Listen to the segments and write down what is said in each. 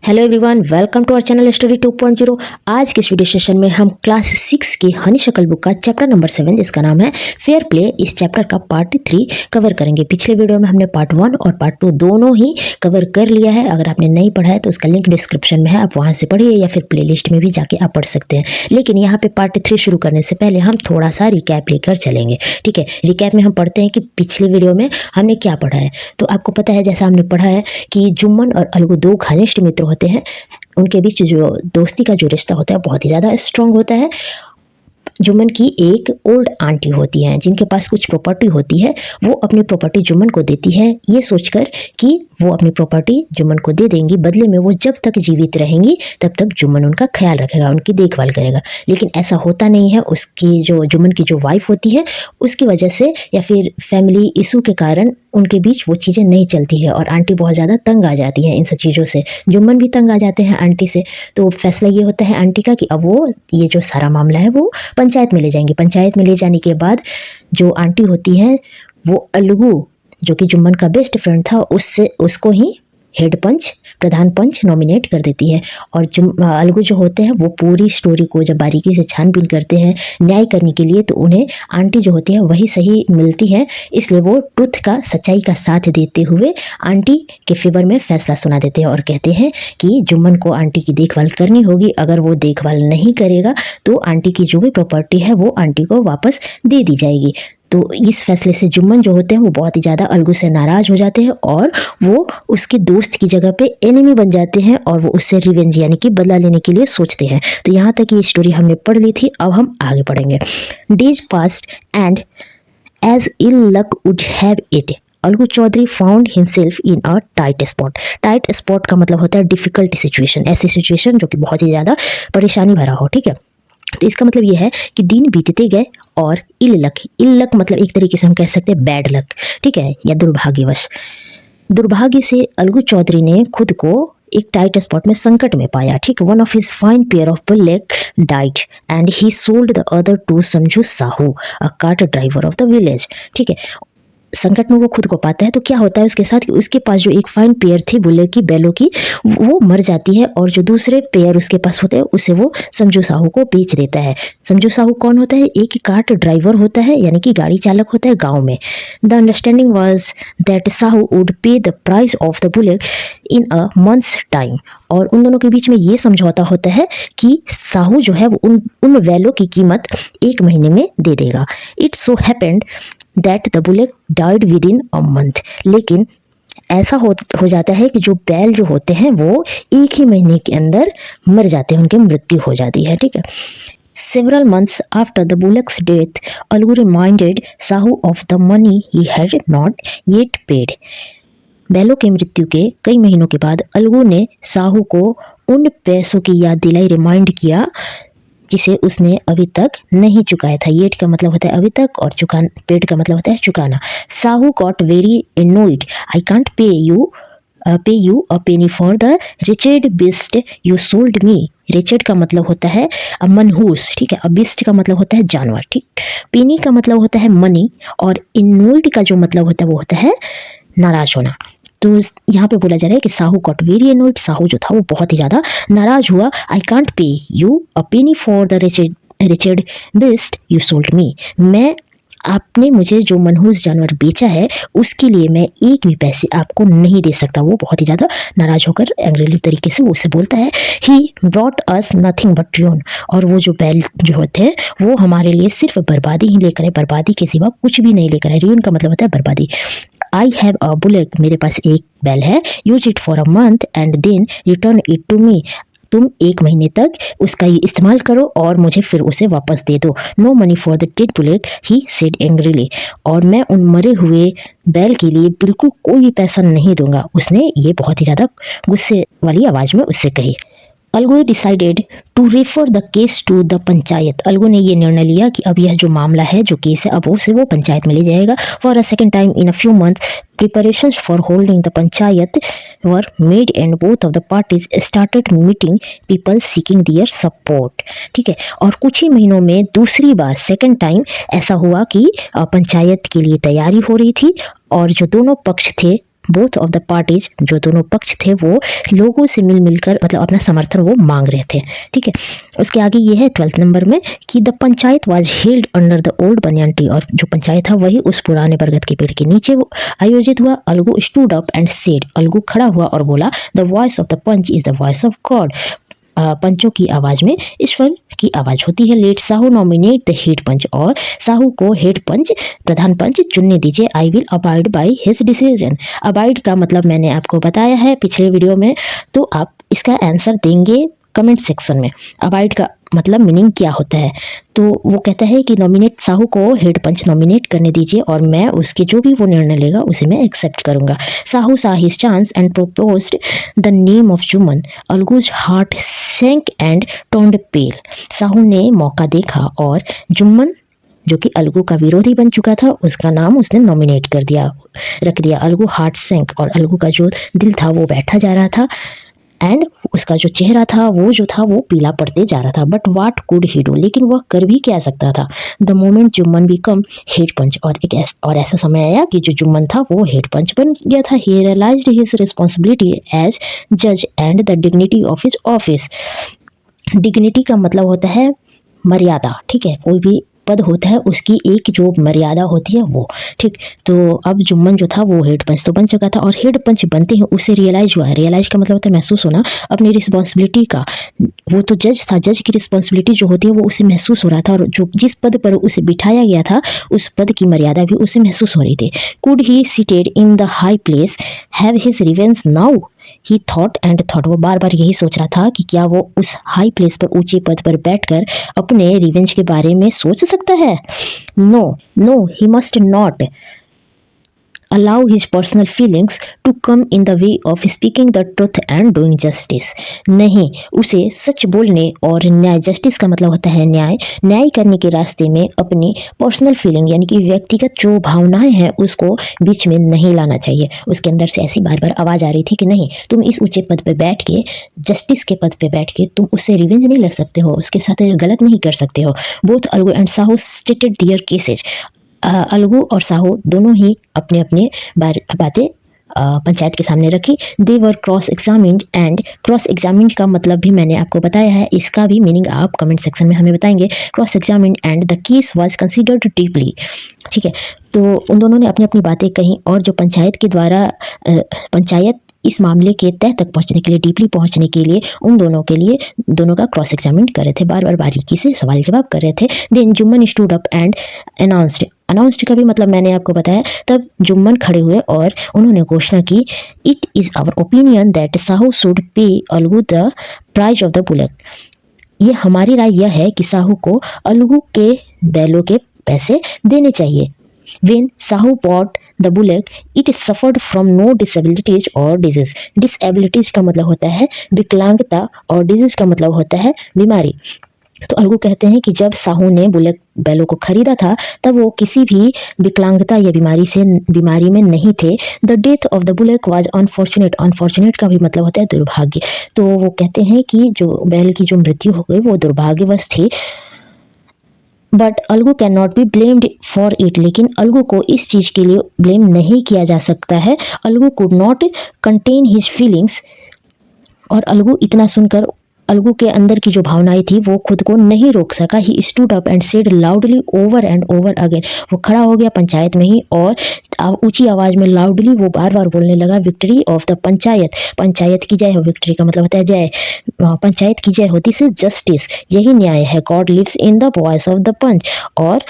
Hello everyone, welcome to our channel story 2.0। आज के इस वीडियो सेशन में हम क्लास 6 की हनीशक्ल बुक का चैप्टर नंबर 7 जिसका नाम है फेयर प्ले, इस चैप्टर का पार्ट 3 कवर करेंगे। पिछले वीडियो में हमने पार्ट 1 और पार्ट 2 दोनों ही कवर कर लिया है। अगर आपने नहीं पढ़ा है तो उसका लिंक डिस्क्रिप्शन में है, आप वहाँ से पढ़िए या फिर प्लेलिस्ट में भी जाके आप पढ़ सकते हैं। लेकिन यहाँ पे पार्ट 3 शुरू करने से पहले हम थोड़ा सा रिकैप लेकर चलेंगे। ठीक है, रिकैप में हम पढ़ते हैं कि पिछले वीडियो में हमने क्या पढ़ा है। तो आपको पता है, जैसा हमने पढ़ा है कि जुम्मन और अलगू दो घनिष्ठ मित्र होते हैं। उनके बीच जो दोस्ती का जो रिश्ता होता है बहुत ही ज़्यादा स्ट्रांग होता है। जुम्मन की एक ओल्ड आंटी होती हैं जिनके पास कुछ प्रॉपर्टी होती है। वो अपनी प्रॉपर्टी जुम्मन को देती है ये सोचकर कि वो अपनी प्रॉपर्टी जुम्मन को दे देंगी, बदले में वो जब तक जीवित रहेंगी तब तक जुम्मन उनका ख्याल रखेगा, उनकी देखभाल करेगा। लेकिन ऐसा होता नहीं है। उसकी जो जुम्मन की जो वाइफ होती है उसकी वजह से या फिर फैमिली इशू के कारण उनके बीच वो चीज़ें नहीं चलती है और आंटी बहुत ज़्यादा तंग आ जाती है इन सब चीज़ों से। जुम्मन भी तंग आ जाते हैं आंटी से। तो फैसला ये होता है आंटी का कि अब वो ये जो सारा मामला है वो पंचायत में ले जाएंगे। पंचायत में ले जाने के बाद जो आंटी होती है वो अलगू, जो कि जुम्मन का बेस्ट फ्रेंड था, उसको ही हेड पंच, प्रधान पंच नॉमिनेट कर देती है। और अलगू जो होते हैं वो पूरी स्टोरी को जब बारीकी से छानबीन करते हैं न्याय करने के लिए, तो उन्हें आंटी जो होती है वही सही मिलती है। इसलिए वो ट्रुथ का, सच्चाई का साथ देते हुए आंटी के फेवर में फैसला सुना देते हैं और कहते हैं कि जुम्मन को आंटी की देखभाल करनी होगी। अगर वो देखभाल नहीं करेगा तो आंटी की जो भी प्रॉपर्टी है वो आंटी को वापस दे दी जाएगी। तो इस फैसले से जुम्मन जो होते हैं वो बहुत ही ज़्यादा अलगू से नाराज़ हो जाते हैं और वो उसके दोस्त की जगह पे एनिमी बन जाते हैं और वो उससे रिवेंज यानी कि बदला लेने के लिए सोचते हैं। तो यहाँ तक ये स्टोरी हमने पढ़ ली थी। अब हम आगे पढ़ेंगे। Days passed and as ill luck would have it, Algu Chaudhary found himself in a tight spot. Tight spot का मतलब होता है डिफिकल्ट सिचुएशन, ऐसी सिचुएशन जो कि बहुत ही ज़्यादा परेशानी भरा हो। ठीक है, तो इसका मतलब यह है कि दिन बीतते गए और इल लक मतलब एक तरीके से हम कह सकते हैं बैड लक, ठीक है, या दुर्भाग्यवश। दुर्भाग्य से अलगू चौधरी ने खुद को एक टाइट स्पॉट में, संकट में पाया। ठीक, one of his fine pair of bullock died and he sold the other to Samjhu Sahu, a cart driver of the village. ठीक है, संकट में वो खुद को पाता है तो क्या होता है उसके साथ कि उसके पास जो एक फाइन पेयर थी बुले की, बैलों की, वो मर जाती है और जो दूसरे पेयर उसके पास होते हैं उसे वो समझू साहू को बेच देता है। समझू साहू कौन होता है? एक कार्ट ड्राइवर होता है, यानी कि गाड़ी चालक होता है गांव में। The understanding was that Sahu would pay the price of the bullock in a month's time, और उन दोनों के बीच में ये समझौता होता है कि साहू जो है वो उन बैलों की कीमत 1 महीने में दे देगा। It so happened that the bullet died with in a month, लेकिन ऐसा हो जाता है कि जो बैल जो होते हैं वो 1 ही महीने के अंदर मर जाते हैं, उनकी मृत्यु हो जाती है। ठीक है, several months after the bullock's death, Algu reminded Sahu of the money he had not yet paid. बैलों की मृत्यु के कई महीनों के बाद अलगू ने साहू को उन पैसों की याद दिलाई, रिमाइंड किया जिसे उसने अभी तक नहीं चुकाया था। येट का मतलब होता है अभी तक और पेड का मतलब होता है चुकाना। Sahu got very annoyed, I can't pay you a penny for the wretched beast you sold me. Wretched का मतलब होता है मनहूस, ठीक है, बिस्ट का मतलब होता है जानवर, ठीक। पेनी का मतलब होता है मनी और इनोइड का जो मतलब होता है वो होता है नाराज होना। तो यहाँ पे बोला जा रहा है कि Sahu got very annoyed, Sahu जो था वो बहुत ही ज़्यादा नाराज हुआ। I can't pay you a penny for the wretched beast you sold me, आपने मुझे जो मनहूस जानवर बेचा है उसके लिए मैं एक भी पैसे आपको नहीं दे सकता। वो बहुत ही ज़्यादा नाराज होकर एंग्रीली तरीके से उससे बोलता है he brought us nothing but ruin, और वो जो बैल जो होते हैं वो हमारे लिए सिर्फ बर्बादी ही लेकर है, बर्बादी के सिवा कुछ भी नहीं लेकर है। रुइन का मतलब होता है बर्बादी। आई हैव अ बुलेट, मेरे पास एक बैल है, use it for a month and then return it to me, तुम 1 महीने तक उसका ये इस्तेमाल करो और मुझे फिर उसे वापस दे दो। No money for the dead bullock, he said angrily, और मैं उन मरे हुए बैल के लिए बिल्कुल कोई भी पैसा नहीं दूंगा, उसने ये बहुत ही ज़्यादा गुस्से वाली आवाज़ में उससे कही। Algu decided to refer the case to the panchayat, Algu ने ये निर्णय लिया कि अब यह जो मामला है, जो केस है, अब उसे वो पंचायत में ले जाएगा। For a second time in a few month preparations for holding the panchayat were made and both of the parties started meeting people seeking their support। ठीक है, और कुछ ही महीनों में दूसरी बार, सेकेंड टाइम ऐसा हुआ कि पंचायत के लिए तैयारी हो रही थी और जो दोनों पक्ष थे बोथ ऑफ द पार्टीज, जो दोनों पक्ष थे वो लोगों से मिल मिलकर मतलब अपना समर्थन वो मांग रहे थे। ठीक है, उसके आगे ये है 12th नंबर में कि the panchayat was held under the old banyan tree, और जो पंचायत था वही उस पुराने बरगद के पेड़ के नीचे वो आयोजित हुआ। Alagu stood up and said, Alagu खड़ा हुआ और बोला, the voice of the panch is the voice of God, पंचों की आवाज में ईश्वर की आवाज होती है। Let Sahu nominate the head panch, और साहू को हेड पंच प्रधान पंच चुनने दीजिए। I will abide by his decision. Abide का मतलब मैंने आपको बताया है पिछले वीडियो में, तो आप इसका आंसर देंगे कमेंट सेक्शन में। अबाइड का मतलब मीनिंग क्या होता है, तो वो कहता है कि नॉमिनेट, साहू को हेड पंच नॉमिनेट करने दीजिए और मैं उसके जो भी वो निर्णय लेगा उसे मैं एक्सेप्ट करूंगा। Sahu saw his chance and proposed the name of Jumman, Alagu's heart sank and turned pale. Sahu ने मौका देखा और जुम्मन, जो कि अलगू का विरोधी बन चुका था, उसका नाम उसने नॉमिनेट कर दिया, रख दिया। अलगू हार्ट सैंक, और अलगू का जो दिल था वो बैठा जा रहा था, एंड उसका जो चेहरा था वो पीला पड़ते जा रहा था। But what could he do, लेकिन वह कर भी क्या सकता था। The moment Jumman become head panch, और ऐसा समय आया कि जो जुम्मन था वो हेड पंच बन गया था। ही रियलाइज्ड हिज रिस्पॉन्सिबिलिटी एज जज and the dignity of his office. Dignity का मतलब होता है मर्यादा, ठीक है, कोई भी पद होता है उसकी एक जो मर्यादा होती है वो, ठीक। तो अब जुम्मन जो था वो हेड पंच तो बन चुका था, और हेड पंच बनते हैं उसे रियलाइज हुआ है। रियलाइज का मतलब होता है महसूस होना अपनी रिस्पॉन्सिबिलिटी का। वो तो जज था, जज की रिस्पॉन्सिबिलिटी जो होती है वो उसे महसूस हो रहा था, और जो जिस पद पर उसे बिठाया गया था उस पद की मर्यादा भी उसे महसूस हो रही थी। Could he seated in the high place have his revenge now, he thought and thought, वो बार बार यही सोच रहा था कि क्या वो उस हाई प्लेस पर, ऊंचे पद पर बैठकर अपने रिवेंज के बारे में सोच सकता है। No no, he must not allow his personal feelings to come in the way of speaking the truth and doing justice। नहीं, उसे सच बोलने और न्याय, जस्टिस का मतलब होता है न्याय, न्याय करने के रास्ते में अपनी पर्सनल फीलिंग यानी कि व्यक्तिगत जो भावनाएं हैं उसको बीच में नहीं लाना चाहिए। उसके अंदर से ऐसी बार बार आवाज आ रही थी कि नहीं, तुम इस ऊंचे पद पे बैठ के, जस्टिस के पद पे बैठ के तुम उससे रिवेंज नहीं ले सकते हो, उसके साथ गलत नहीं कर सकते हो। Both Algu and Sahu stated their cases, Algu और साहू दोनों ही अपने अपने बातें पंचायत के सामने रखी। They were cross examined, and cross examined का मतलब भी मैंने आपको बताया है, इसका भी मीनिंग आप कमेंट सेक्शन में हमें बताएंगे। Cross examined and the case was considered deeply, ठीक है। तो उन दोनों ने अपनी अपनी बातें कही, और जो पंचायत के द्वारा पंचायत इस मामले के तह तक पहुंचने के लिए, डीपली पहुंचने के लिए उन दोनों के लिए दोनों का क्रॉस एग्जामिन कर रहे थे, बार बार बारीकी से सवाल जवाब कर रहे थे। Then Jumman stood up and announced, announced का भी मतलब मैंने आपको बताया। तब जुम्मन खड़े हुए और उन्होंने घोषणा की, it is our opinion that Sahu should pay Algu the price of the bullet. ये हमारी राय यह है कि साहू को अलगू के बैलों के पैसे देने चाहिए। When Sahu bought the bullock, it suffered from no disabilities or disease। Disabilities का मतलब होता है विकलांगता, और disease का मतलब होता है बीमारी। तो अलगू कहते हैं कि जब साहू ने बुलेट बैलों को खरीदा था तब वो किसी भी विकलांगता या बीमारी में नहीं थे। The death of the bullet was unfortunate, unfortunate का भी मतलब होता है दुर्भाग्य। तो वो कहते हैं कि जो बैल की जो मृत्यु हो गई वो दुर्भाग्यवश थी। But Algu can not be blamed for it, लेकिन अलगू को इस चीज़ के लिए ब्लेम नहीं किया जा सकता है। Algu could not contain his feelings, और अलगू इतना सुनकर अलगू के अंदर की जो भावनाएं थी वो खुद को नहीं रोक सका। He stood up and said loudly over and over again, वो खड़ा हो गया पंचायत में ही और ऊंची आवाज में लाउडली वो बार बार बोलने लगा, victory of the panchayat, panchayat की जय हो। विक्ट्री का मतलब होता है जय, पंचायत की जय हो। दिस इज जस्टिस, यही न्याय है। God lives in the voice of the panch, और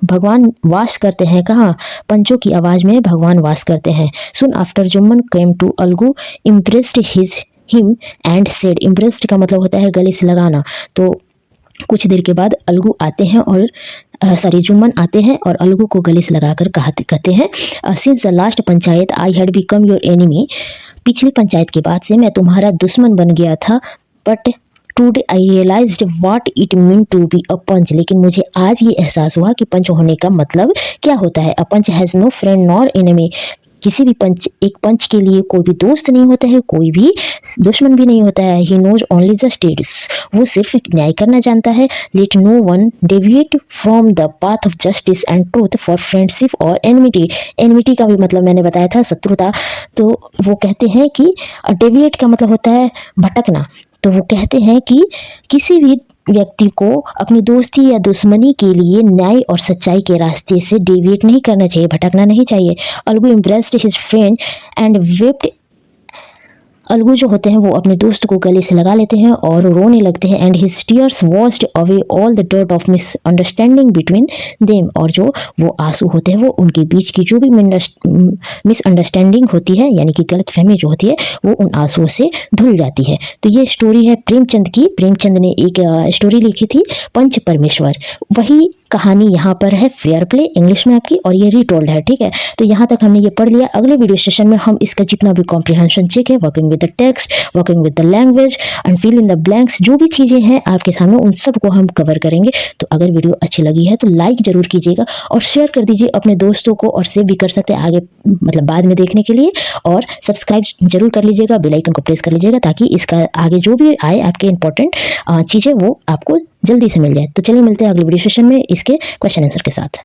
भगवान वास करते हैं कहाँ, पंचों की आवाज में भगवान वास करते हैं। Soon after Jumman came to Algu impressed him and said, impressed का मतलब होता है गले से लगाना। तो कुछ देर के बाद अलगू आते हैं और जुम्मन आते हैं और अलगू को गले से लगाकर कहते हैं, since the last panchayat I had become your enemy, पिछली पंचायत के बाद से मैं तुम्हारा दुश्मन बन गया था। But today I realised what it mean to be a panch, लेकिन मुझे आज ये एहसास हुआ कि पंच होने का मतलब क्या होता है। A panch has no friend nor enemy, किसी भी एक पंच के लिए कोई भी दोस्त नहीं होता है, कोई भी दुश्मन भी नहीं होता है। ही नोज ओनली जस्टिस, वो सिर्फ न्याय करना जानता है। Let no one deviate from the path of justice and truth for friendship और एनिमिटी। एनिमिटी का भी मतलब मैंने बताया था, शत्रुता। तो वो कहते हैं कि डेविएट का मतलब होता है भटकना। तो वो कहते हैं कि किसी भी व्यक्ति को अपनी दोस्ती या दुश्मनी के लिए न्याय और सच्चाई के रास्ते से डेविएट नहीं करना चाहिए, भटकना नहीं चाहिए। Algu embraced his friend and vaped. Algu जो होते हैं वो अपने दोस्त को गले से लगा लेते हैं और रोने लगते हैं। And his tears washed away all the dirt of misunderstanding between them. और जो वो आंसू होते हैं वो उनके बीच की जो भी मिसअंडरस्टैंडिंग होती है, यानी कि गलतफहमी जो होती है, वो उन आंसुओं से धुल जाती है। तो ये स्टोरी है प्रेमचंद की। प्रेमचंद ने एक स्टोरी लिखी थी, पंच परमेश्वर। वही कहानी यहाँ पर है फेयर प्ले इंग्लिश में आपकी, और ये रीटोल्ड है। ठीक है, तो यहाँ तक हमने ये पढ़ लिया। अगले वीडियो सेशन में हम इसका जितना भी कॉम्प्रिहेंशन चेक है, working with the text, working with the language and fill in the blanks, जो भी चीज़ें हैं आपके सामने, उन सबको हम कवर करेंगे। तो अगर वीडियो अच्छी लगी है तो लाइक जरूर कीजिएगा और शेयर कर दीजिए अपने दोस्तों को, और सेव भी कर सकते हैं आगे, मतलब बाद में देखने के लिए। और सब्सक्राइब जरूर कर लीजिएगा, बेल आइकन को प्रेस कर लीजिएगा, ताकि इसका आगे जो भी आए आपके इंपॉर्टेंट चीज़ें वो आपको जल्दी से मिल जाए। तो चलिए मिलते हैं अगले वीडियो सेशन में इसके क्वेश्चन आंसर के साथ।